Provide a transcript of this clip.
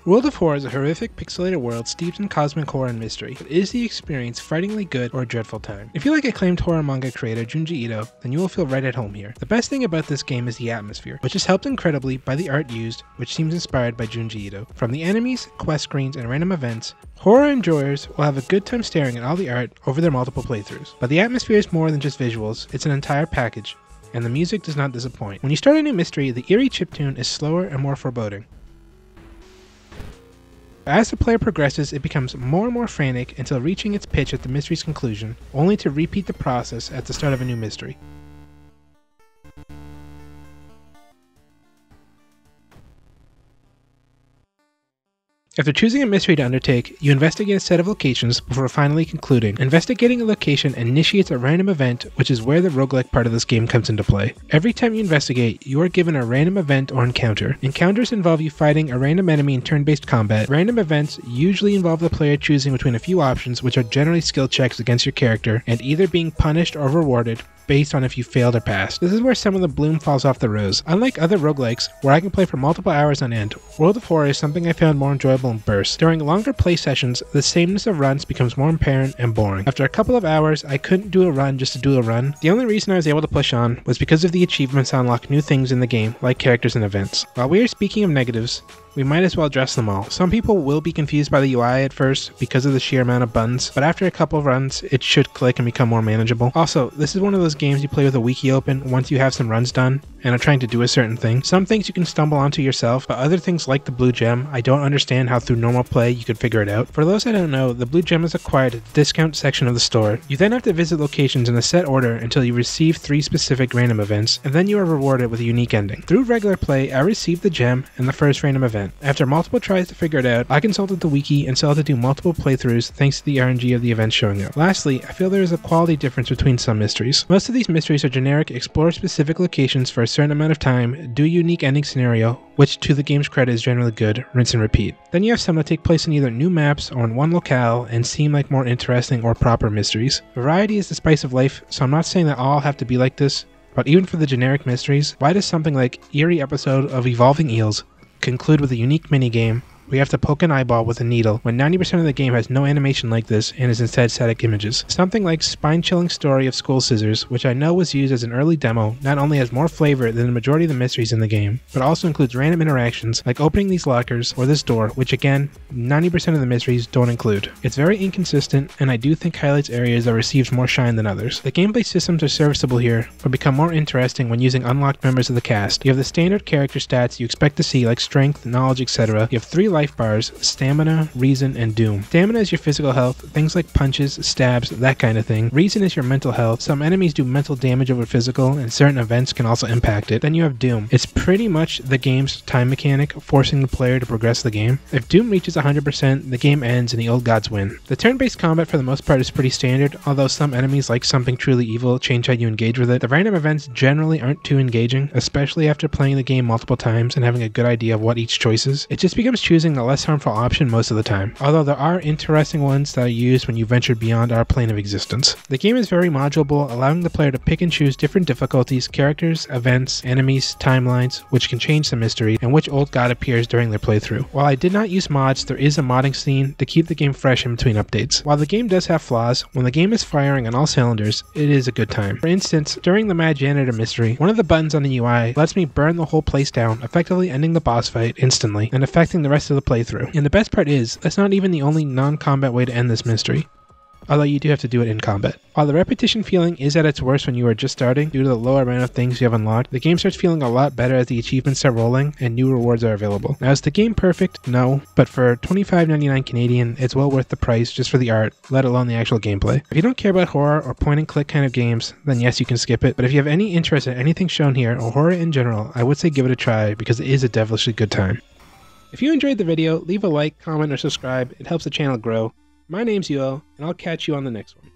World of Horror is a horrific pixelated world steeped in cosmic horror and mystery, but is the experience frighteningly good or a dreadful time? If you like acclaimed horror manga creator Junji Ito, then you will feel right at home here. The best thing about this game is the atmosphere, which is helped incredibly by the art used, which seems inspired by Junji Ito. From the enemies, quest screens, and random events, horror enjoyers will have a good time staring at all the art over their multiple playthroughs. But the atmosphere is more than just visuals, it's an entire package, and the music does not disappoint. When you start a new mystery, the eerie chiptune is slower and more foreboding. As the player progresses, it becomes more and more frantic until reaching its pitch at the mystery's conclusion, only to repeat the process at the start of a new mystery. After choosing a mystery to undertake, you investigate a set of locations before finally concluding. Investigating a location initiates a random event, which is where the roguelike part of this game comes into play. Every time you investigate, you are given a random event or encounter. Encounters involve you fighting a random enemy in turn-based combat. Random events usually involve the player choosing between a few options, which are generally skill checks against your character, and either being punished or rewarded based on if you failed or passed. This is where some of the bloom falls off the rose. Unlike other roguelikes, where I can play for multiple hours on end, World of Horror is something I found more enjoyable in bursts. During longer play sessions, the sameness of runs becomes more apparent and boring. After a couple of hours, I couldn't do a run just to do a run. The only reason I was able to push on was because of the achievements to unlock new things in the game, like characters and events. While we are speaking of negatives, we might as well address them all. Some people will be confused by the UI at first because of the sheer amount of buttons, but after a couple of runs, it should click and become more manageable. Also, this is one of those games you play with a wiki open once you have some runs done and are trying to do a certain thing. Some things you can stumble onto yourself, but other things like the blue gem, I don't understand how through normal play you could figure it out. For those that don't know, the blue gem is acquired at the discount section of the store. You then have to visit locations in a set order until you receive 3 specific random events, and then you are rewarded with a unique ending. Through regular play, I received the gem and the first random event. After multiple tries to figure it out, I consulted the wiki and saw how to do multiple playthroughs thanks to the RNG of the events showing up. Lastly, I feel there is a quality difference between some mysteries. Most of these mysteries are generic, explore specific locations for a certain amount of time, do a unique ending scenario, which to the game's credit is generally good, rinse and repeat. Then you have some that take place in either new maps or in one locale and seem like more interesting or proper mysteries. Variety is the spice of life, so I'm not saying that all have to be like this, but even for the generic mysteries, why does something like Eerie Episode of Evolving Eels conclude with a unique minigame where you have to poke an eyeball with a needle when 90% of the game has no animation like this and is instead static images? Something like Spine-Chilling Story of School Scissors, which I know was used as an early demo, not only has more flavor than the majority of the mysteries in the game, but also includes random interactions like opening these lockers or this door, which again, 90% of the mysteries don't include. It's very inconsistent, and I do think highlights areas that receives more shine than others. The gameplay systems are serviceable here, but become more interesting when using unlocked members of the cast. You have the standard character stats you expect to see like strength, knowledge, etc. You have 3 life bars: stamina, reason, and doom. Stamina is your physical health, things like punches, stabs, that kind of thing. Reason is your mental health. Some enemies do mental damage over physical, and certain events can also impact it. Then you have doom. It's pretty much the game's time mechanic, forcing the player to progress the game. If doom reaches 100%, the game ends and the old gods win. The turn-based combat for the most part is pretty standard, although some enemies, like something truly evil, change how you engage with it. The random events generally aren't too engaging, especially after playing the game multiple times and having a good idea of what each choice is. It just becomes choosing the less harmful option most of the time, although there are interesting ones that are used when you venture beyond our plane of existence. The game is very modular, allowing the player to pick and choose different difficulties, characters, events, enemies, timelines, which can change the mystery, and which old god appears during their playthrough. While I did not use mods, there is a modding scene to keep the game fresh in between updates. While the game does have flaws, when the game is firing on all cylinders, it is a good time. For instance, during the Mad Janitor mystery, one of the buttons on the UI lets me burn the whole place down, effectively ending the boss fight instantly and affecting the rest of the playthrough. And the best part is, that's not even the only non-combat way to end this mystery, although you do have to do it in combat. While the repetition feeling is at its worst when you are just starting due to the low amount of things you have unlocked, the game starts feeling a lot better as the achievements start rolling and new rewards are available. Now, is the game perfect? No, but for $25.99 Canadian, it's well worth the price just for the art, let alone the actual gameplay. If you don't care about horror or point and click kind of games, then yes, you can skip it, but if you have any interest in anything shown here or horror in general, I would say give it a try because it is a devilishly good time. If you enjoyed the video, leave a like, comment, or subscribe. It helps the channel grow. My name's Yuo, and I'll catch you on the next one.